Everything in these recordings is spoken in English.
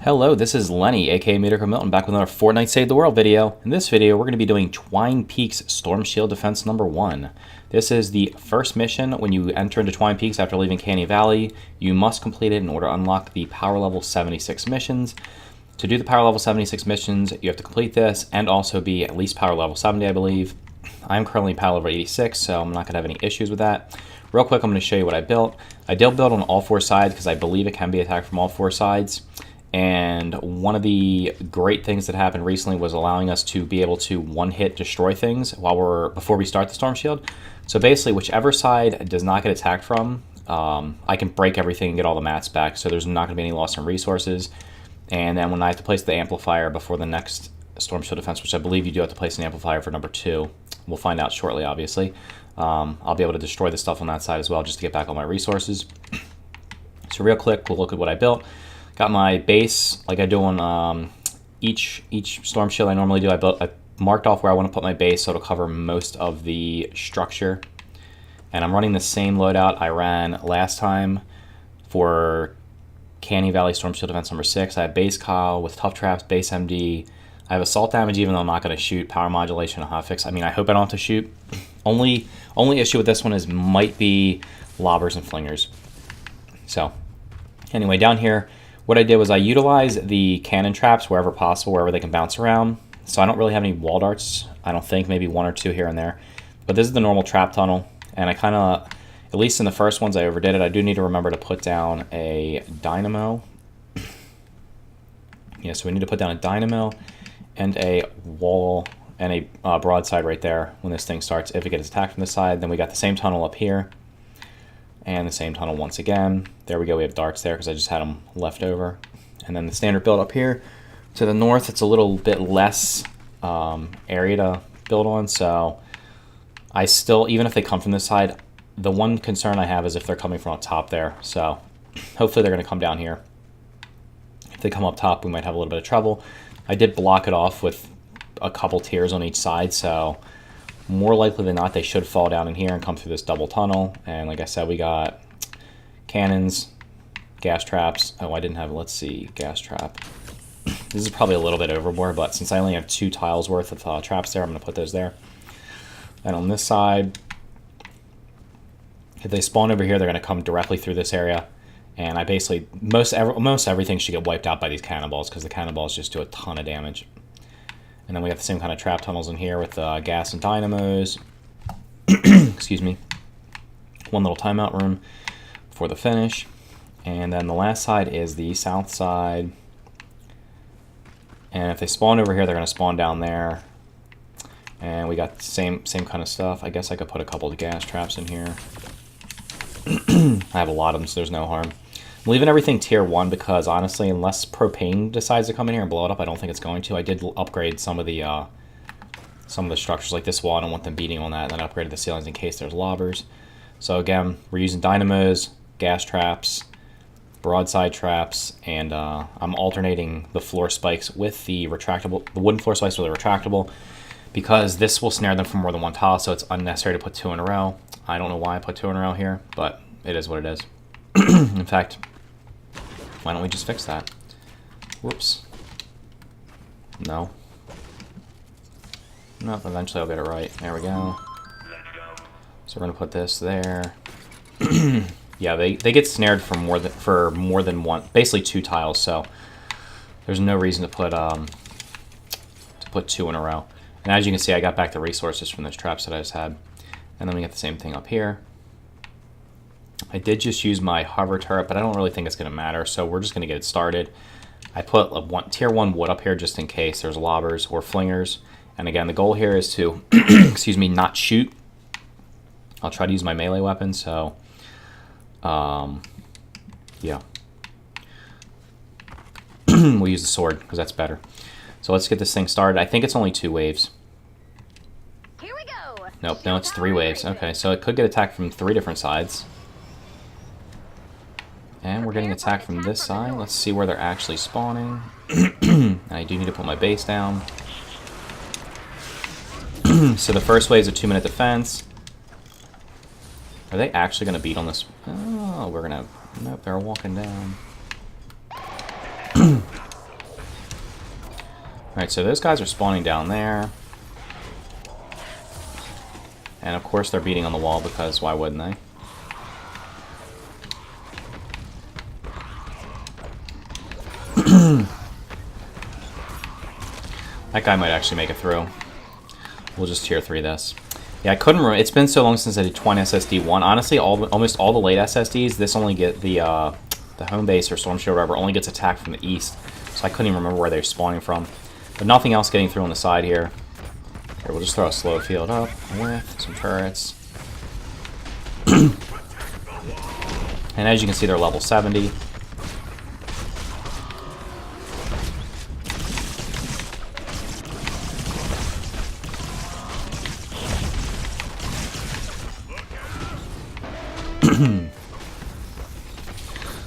Hello, this is Lenny, aka Meteor Milton, back with another Fortnite Save the World video. In this video, we're going to be doing Twine Peaks Storm Shield Defense number 1. This is the first mission when you enter into Twine Peaks after leaving Canny Valley. You must complete it in order to unlock the Power Level 76 missions. To do the Power Level 76 missions, you have to complete this and also be at least Power Level 70, I believe. I'm currently Power Level 86, so I'm not going to have any issues with that. Real quick, I'm going to show you what I built. I did build on all four sides because I believe it can be attacked from all four sides. And one of the great things that happened recently was allowing us to be able to one-hit destroy things before we start the Storm Shield. So basically, whichever side does not get attacked from, I can break everything and get all the mats back, so there's not going to be any loss in resources. And then when I have to place the amplifier before the next Storm Shield defense, which I believe you do have to place an amplifier for number 2, we'll find out shortly, obviously. I'll be able to destroy the stuff on that side as well, just to get back all my resources. So real quick, we'll look at what I built. Got my base, like I do on each Storm Shield I normally do. I marked off where I want to put my base so it'll cover most of the structure. And I'm running the same loadout I ran last time for Canny Valley Storm Shield Defense number 6. I have base Kyle with tough traps, base MD. I have assault damage even though I'm not going to shoot, power modulation and hotfix. I mean, I hope I don't have to shoot. Only issue with this one might be lobbers and flingers. So anyway, down here, what I did was I utilized the cannon traps wherever possible, wherever they can bounce around. So I don't really have any wall darts, I don't think, maybe one or two here and there. But this is the normal trap tunnel, and I kind of, at least in the first ones I overdid it. I do need to remember to put down a dynamo. Yeah, so we need to put down a dynamo and a wall and a broadside right there when this thing starts. If it gets attacked from this side, then we got the same tunnel up here. And the same tunnel once again. There we go, we have darts there because I just had them left over. And then the standard build up here. To the north, it's a little bit less area to build on, so I still, even if they come from this side, the one concern I have is if they're coming from up top there. So hopefully they're going to come down here. If they come up top, we might have a little bit of trouble. I did block it off with a couple tiers on each side, so more likely than not, they should fall down in here and come through this double tunnel. And like I said, we got cannons, gas traps. Oh, I didn't have, let's see, gas trap. This is probably a little bit overboard, but since I only have 2 tiles worth of traps there, I'm going to put those there. And on this side, if they spawn over here, they're going to come directly through this area. And I basically, most everything should get wiped out by these cannonballs because the cannonballs just do a ton of damage. And then we have the same kind of trap tunnels in here with gas and dynamos. Excuse me. One little timeout room for the finish. And then the last side is the south side. And if they spawn over here, they're going to spawn down there. And we got the same kind of stuff. I guess I could put a couple of gas traps in here. I have a lot of them, so there's no harm. I'm leaving everything tier 1 because honestly, unless propane decides to come in here and blow it up, I don't think it's going to. I did upgrade some of the structures like this wall. I don't want them beating on that. And then I upgraded the ceilings in case there's lobbers. So again, we're using dynamos, gas traps, broadside traps, and I'm alternating the floor spikes with the wooden floor spikes with the retractable because this will snare them from more than one tile, so it's unnecessary to put 2 in a row. I don't know why I put 2 in a row here, but it is what it is. In fact, why don't we just fix that? Whoops. No. No, eventually I'll get it right. There we go. So we're going to put this there. Yeah, they get snared for more than one, basically 2 tiles, so there's no reason to put 2 in a row. And as you can see, I got back the resources from those traps that I just had. And then we get the same thing up here. I did just use my hover turret, but I don't really think it's going to matter, so we're just going to get it started. I put tier 1 wood up here just in case there's lobbers or flingers. And again, the goal here is to, excuse me, not shoot. I'll try to use my melee weapon, so, yeah. We'll use the sword, because that's better. So let's get this thing started. I think it's only 2 waves. Here we go. Nope, no, it's 3 waves. Okay, so it could get attacked from 3 different sides. And we're getting attacked from this side. Let's see where they're actually spawning. I do need to put my base down. So the first wave is a 2-minute defense. Are they actually going to beat on this? Oh, we're going to... Nope, they're walking down. Alright, so those guys are spawning down there. And of course they're beating on the wall because why wouldn't they? That guy might actually make it through. We'll just tier 3 this. Yeah, I couldn't remember. It's been so long since I did Twine SSD 1. Honestly, almost all the late SSDs, this only get the home base or Storm Shield or whatever only gets attacked from the east. So I couldn't even remember where they're spawning from. But nothing else getting through on the side here. Here, we'll just throw a slow field up with some turrets. And as you can see, they're level 70.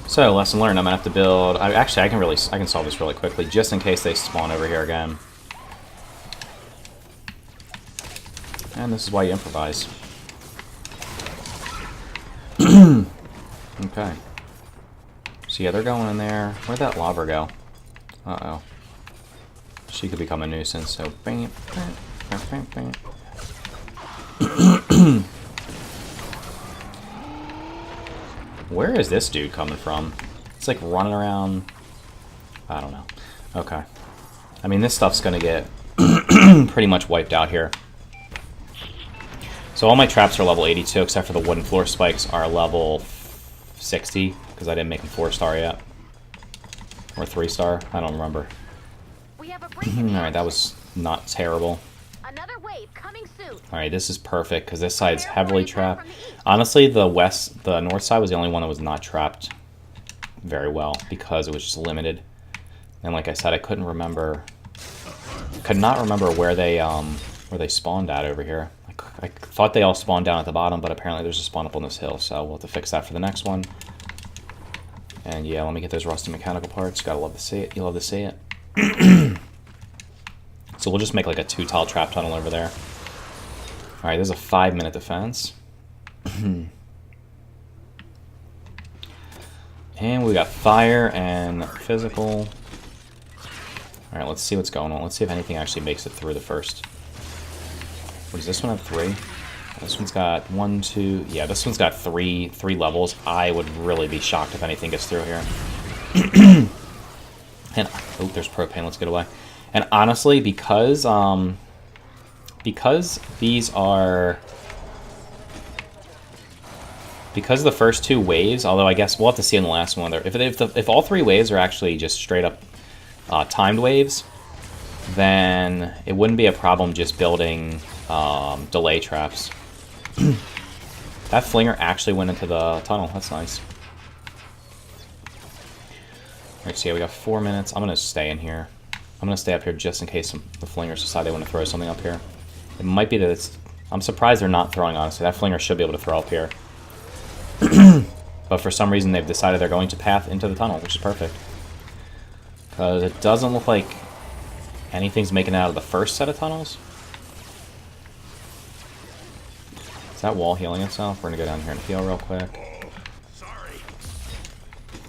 So, lesson learned, I'm gonna have to build... Actually, I can solve this really quickly, just in case they spawn over here again. And this is why you improvise. Okay. So yeah, they're going in there. Where'd that lava go? Uh-oh. She could become a nuisance, so... Bam, bam, bam, bam, bam. Where is this dude coming from? It's like running around... I don't know. Okay. I mean, this stuff's gonna get pretty much wiped out here. So all my traps are level 82, except for the wooden floor spikes are level 60, because I didn't make them 4-star yet. Or 3-star, I don't remember. Alright, that was not terrible. Another wave coming soon. Alright, this is perfect, because this side's heavily trapped. Honestly, the north side was the only one that was not trapped very well, because it was just limited. And like I said, I couldn't remember... could not remember where they spawned at over here. I thought they all spawned down at the bottom, but apparently there's a spawn up on this hill, so we'll have to fix that for the next one. And yeah, let me get those rusty mechanical parts. Gotta love to see it. You love to see it. So we'll just make like a 2-tile trap tunnel over there. Alright, there's a 5-minute defense. And we got fire and physical. Alright, let's see what's going on. Let's see if anything actually makes it through the first. What does this one have? 3? This one's got 1, 2... Yeah, this one's got 3 levels. I would really be shocked if anything gets through here. And... oh, there's propane. Let's get away. And honestly, because these are... because the first 2 waves, although I guess we'll have to see in the last one, if all 3 waves are actually just straight up timed waves, then it wouldn't be a problem just building delay traps. That flinger actually went into the tunnel. That's nice. Alright, so yeah, we got 4 minutes. I'm going to stay in here. I'm going to stay up here just in case the flingers decide they want to throw something up here. It might be that it's... I'm surprised they're not throwing, honestly. That flinger should be able to throw up here. But for some reason, they've decided they're going to path into the tunnel, which is perfect. Because it doesn't look like anything's making it out of the first set of tunnels. Is that wall healing itself? We're going to go down here and heal real quick.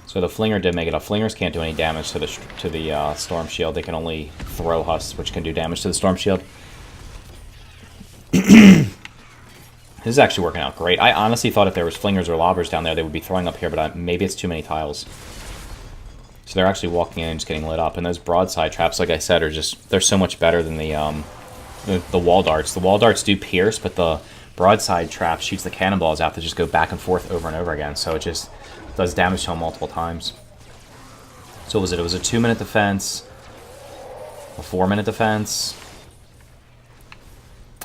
So the flinger did make it up. Flingers can't do any damage to the storm shield. They can only throw husks, which can do damage to the storm shield. This is actually working out great. I honestly thought if there was flingers or lobbers down there, they would be throwing up here, but maybe it's too many tiles. So they're actually walking in and just getting lit up. And those broadside traps, like I said, are just... they're so much better than the wall darts. The wall darts do pierce, but the broadside trap shoots the cannonballs out that just go back and forth over and over again. So it just does damage to them multiple times. So what was it? It was a 2-minute defense, a 4-minute defense.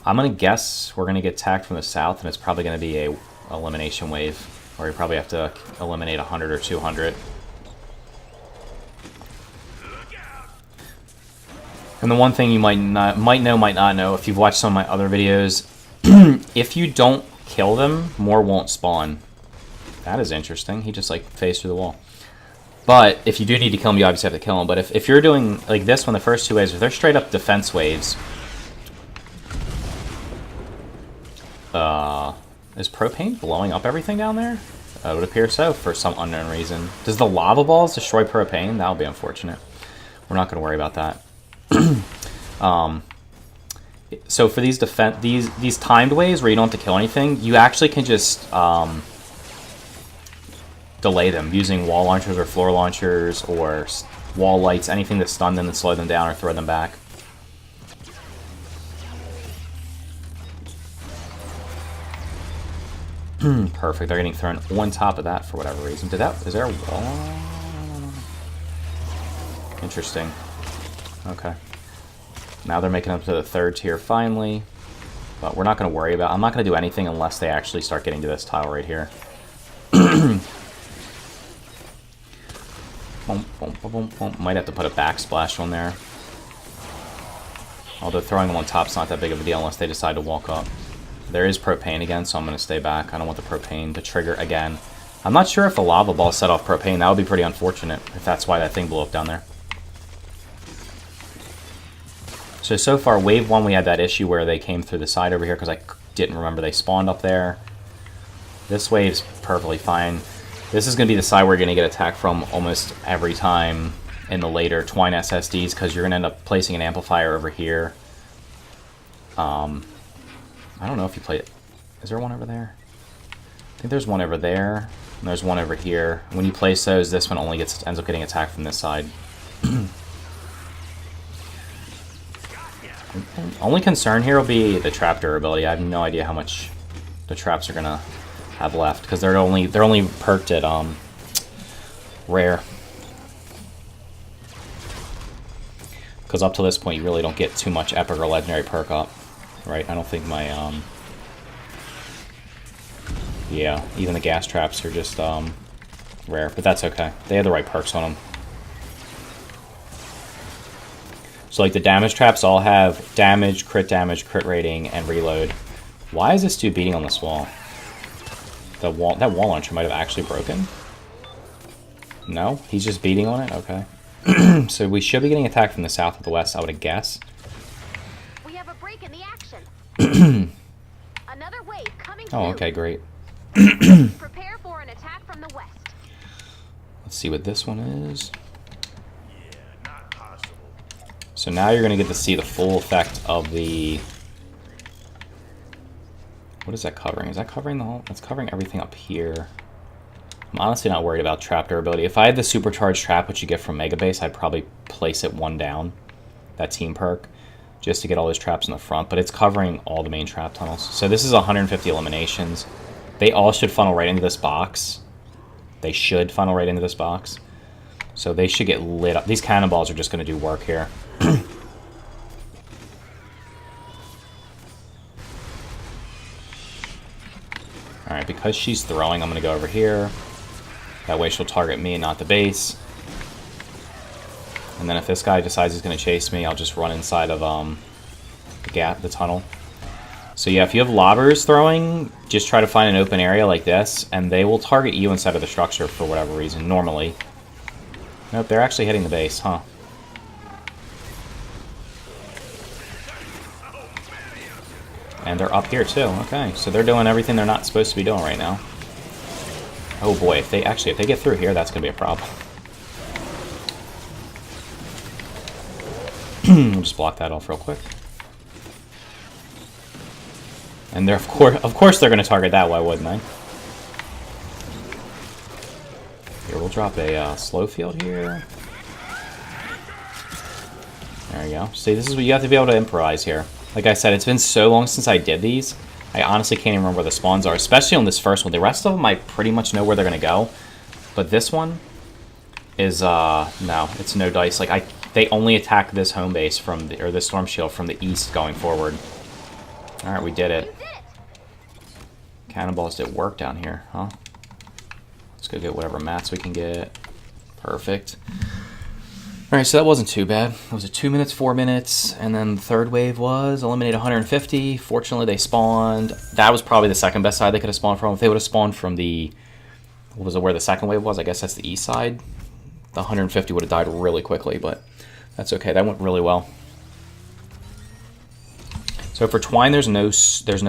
I'm going to guess we're going to get attacked from the south, and it's probably going to be a elimination wave, where you probably have to eliminate 100 or 200. And the one thing you might not know, if you've watched some of my other videos, if you don't kill them, more won't spawn. That is interesting. He just, like, phased through the wall. But if you do need to kill them, you obviously have to kill them. But if you're doing, like this one, the first 2 waves, if they're straight up defense waves... is propane blowing up everything down there? It would appear so, for some unknown reason. Does the lava balls destroy propane? That would be unfortunate. We're not going to worry about that. So for these these timed waves where you don't have to kill anything, you actually can just delay them using wall launchers or floor launchers or wall lights, anything to stun them and slow them down or throw them back. Perfect. They're getting thrown on top of that for whatever reason. Is there a wall? Interesting. Okay. Now they're making up to the third tier finally. But we're not going to worry about... I'm not going to do anything unless they actually start getting to this tile right here. Might have to put a backsplash on there. Although throwing them on top's not that big of a deal unless they decide to walk up. There is propane again, so I'm going to stay back. I don't want the propane to trigger again. I'm not sure if the lava ball set off propane. That would be pretty unfortunate if that's why that thing blew up down there. So far, wave 1, we had that issue where they came through the side over here because I didn't remember they spawned up there. This wave's perfectly fine. This is going to be the side where you're going to get attacked from almost every time in the later Twine SSDs because you're going to end up placing an amplifier over here. I don't know if you played it. Is there one over there? I think there's one over there, and there's one over here. When you place those, this one only ends up getting attacked from this side. Only concern here will be the trap durability. I have no idea how much the traps are gonna have left because they're only perked at rare. Because up to this point, you really don't get too much epic or legendary perk up, right? I don't think my yeah, even the gas traps are just rare, but that's okay. They have the right perks on them. So like the damage traps all have damage, crit rating, and reload. Why is this dude beating on this wall? That wall launcher might have actually broken. No, he's just beating on it. Okay. So we should be getting attacked from the south or the west, I would guess. We have a break in the action. Another wave coming Oh, soon. okay, great. Prepare for an attack from the west. Let's see what this one is. So now you're going to get to see the full effect of the... What is that covering? Is that covering the whole... It's covering everything up here. I'm honestly not worried about trap durability. If I had the supercharged trap, which you get from Mega Base, I'd probably place it one down, that team perk, just to get all those traps in the front. But it's covering all the main trap tunnels. So this is 150 eliminations. They all should funnel right into this box. They should funnel right into this box. So they should get lit up. These cannonballs are just going to do work here. Alright, because she's throwing, I'm going to go over here. That way she'll target me, not the base. And then if this guy decides he's going to chase me, I'll just run inside of the tunnel. So yeah, if you have lobbers throwing, just try to find an open area like this, and they will target you inside of the structure for whatever reason, normally. Nope, they're actually hitting the base, huh? And they're up here too. Okay, so they're doing everything they're not supposed to be doing right now. Oh boy, if they get through here, that's gonna be a problem. We'll just block that off real quick. And they're of course they're gonna target that. Why wouldn't they? Here, we'll drop a slow field here. There you go. See, this is what you have to be able to improvise here. Like I said, it's been so long since I did these. I honestly can't even remember where the spawns are, especially on this first one. The rest of them, I pretty much know where they're going to go. But this one is, no, it's no dice. Like, they only attack this home base from, or this storm shield from the east going forward. Alright, we did it. Cannonballs did work down here, huh? Let's go get whatever mats we can get. Perfect. Alright, so that wasn't too bad. It was a 2 minutes, 4 minutes, and then the third wave was eliminate 150. Fortunately, they spawned. That was probably the second best side they could have spawned from. If they would have spawned from the, what was it, where the second wave was? I guess that's the east side. The 150 would have died really quickly, but that's okay. That went really well. So for Twine, there's no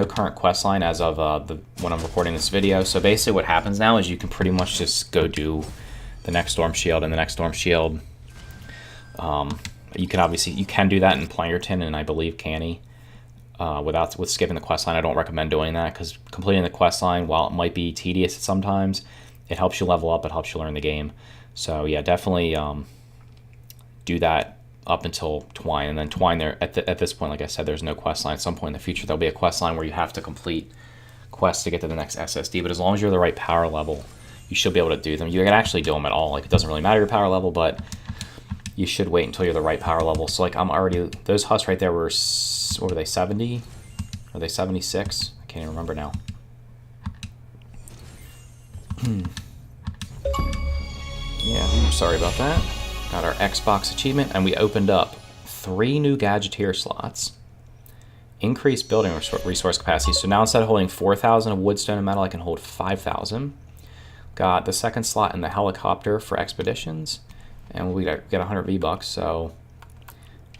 current quest line as of when I'm recording this video. So basically, what happens now is you can pretty much just go do the next storm shield, and the next storm shield. You can obviously do that in Plangerton and I believe Canny. With skipping the quest line, I don't recommend doing that because completing the quest line, while it might be tedious sometimes, it helps you level up. It helps you learn the game. So yeah, definitely do that up until Twine, and then Twine there at this point, like I said, there's no quest line. At some point in the future, there'll be a quest line where you have to complete quests to get to the next SSD. But as long as you're the right power level, you should be able to do them. You can actually do them at all. Like it doesn't really matter your power level, but you should wait until you're the right power level. So like I'm already, those husks right there were, what were they, 70? Are they 76? I can't even remember now. Yeah, sorry about that. Got our Xbox achievement, and we opened up 3 new Gadgeteer slots. Increased building resource capacity. So now instead of holding 4,000 of wood, stone, and metal, I can hold 5,000. Got the second slot in the helicopter for expeditions. And we get 100 V-Bucks, so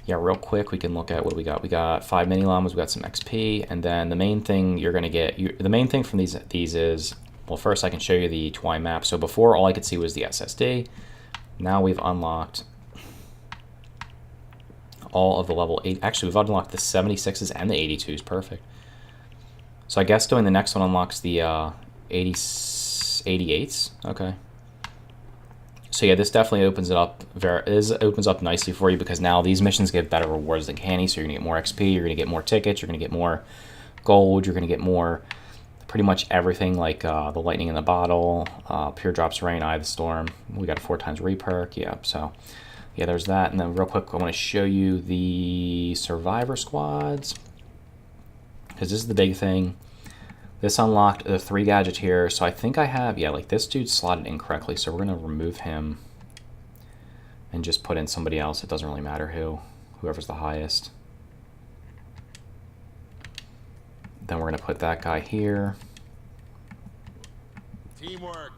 yeah, real quick, we can look at what we got. We got 5 mini llamas, we got some XP, and then the main thing you're gonna get, the main thing from these is, well, first I can show you the Twine map. So before, all I could see was the SSD. Now we've unlocked all of the level 8. Actually, we've unlocked the 76s and the 82s, perfect. So I guess doing the next one unlocks the 88s, okay. So yeah, this definitely opens it up. Opens up nicely for you because now these missions give better rewards than Canny. So you're gonna get more XP, you're gonna get more tickets, you're gonna get more gold, you're gonna get more, pretty much everything like the lightning in the bottle, pure drops rain, eye of the storm. We got a 4x reperk. Yeah. So yeah, there's that. And then real quick, I want to show you the survivor squads because this is the big thing. This unlocked the 3 Gadgeteers, so I think I have, yeah, like this dude's slotted incorrectly, so we're going to remove him and just put in somebody else. It doesn't really matter whoever's the highest. Then we're going to put that guy here. Teamwork.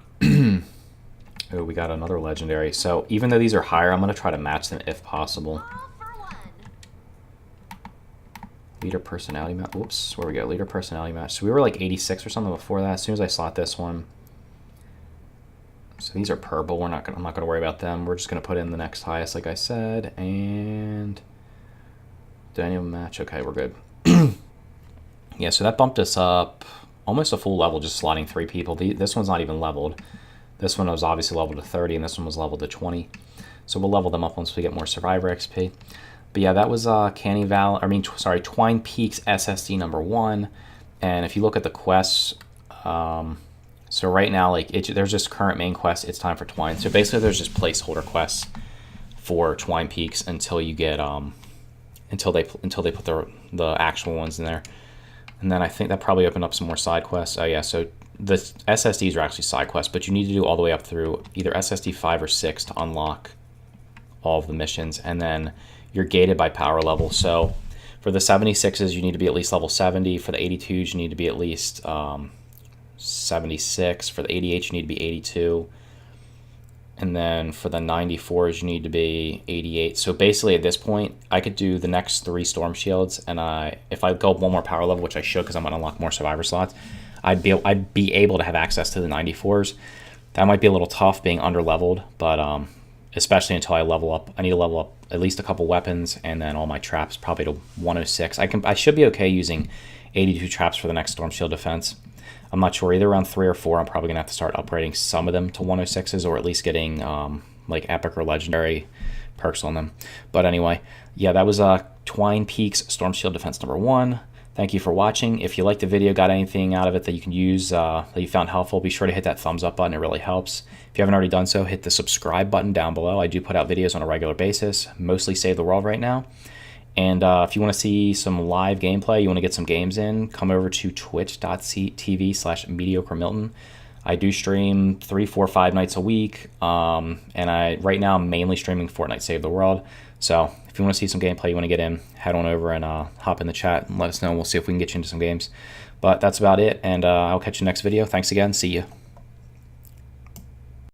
Oh, we got another legendary. So even though these are higher, I'm going to try to match them if possible. Leader personality match. Whoops, where we go? Leader personality match. So we were like 86 or something before that. As soon as I slot this one. So these are purple. I'm not gonna worry about them. We're just gonna put in the next highest, like I said. And Daniel match. Okay, we're good. Yeah, so that bumped us up almost a full level just slotting 3 people. This one's not even leveled. This one was obviously leveled to 30, and this one was leveled to 20. So we'll level them up once we get more survivor XP. But yeah, that was Twine Peaks SSD number 1. And if you look at the quests, so right now, like there's just current main quest. It's time for Twine. So basically, there's just placeholder quests for Twine Peaks until you get until they put the actual ones in there. And then I think that probably opened up some more side quests. Oh yeah, so the SSDs are actually side quests, but you need to do all the way up through either SSD 5 or 6 to unlock all of the missions, and then you're gated by power level. So for the 76s, you need to be at least level 70. For the 82s, you need to be at least 76. For the 88s, you need to be 82. And then for the 94s, you need to be 88. So basically at this point, I could do the next 3 storm shields, and if I go up one more power level, which I should because I'm going to unlock more survivor slots, I'd be able to have access to the 94s. That might be a little tough being under leveled, but especially until I level up. I need to level up at least a couple weapons and then all my traps probably to 106. I should be okay using 82 traps for the next storm shield defense. I'm not sure, either around 3 or 4. I'm probably gonna have to start upgrading some of them to 106s, or at least getting like epic or legendary perks on them. But anyway, yeah, that was Twine Peaks Storm Shield Defense number 1. Thank you for watching. If you liked the video, got anything out of it that you can use, that you found helpful, be sure to hit that thumbs up button. It really helps. If you haven't already done so, hit the subscribe button down below. I do put out videos on a regular basis, mostly Save the World right now. And if you want to see some live gameplay, you want to get some games in, come over to twitch.tv/mediocremilton. I do stream 3, 4, 5 nights a week, and right now I'm mainly streaming Fortnite Save the World. So if you want to see some gameplay, you want to get in, head on over and hop in the chat and let us know. We'll see if we can get you into some games. But that's about it, and I'll catch you next video. Thanks again. See you.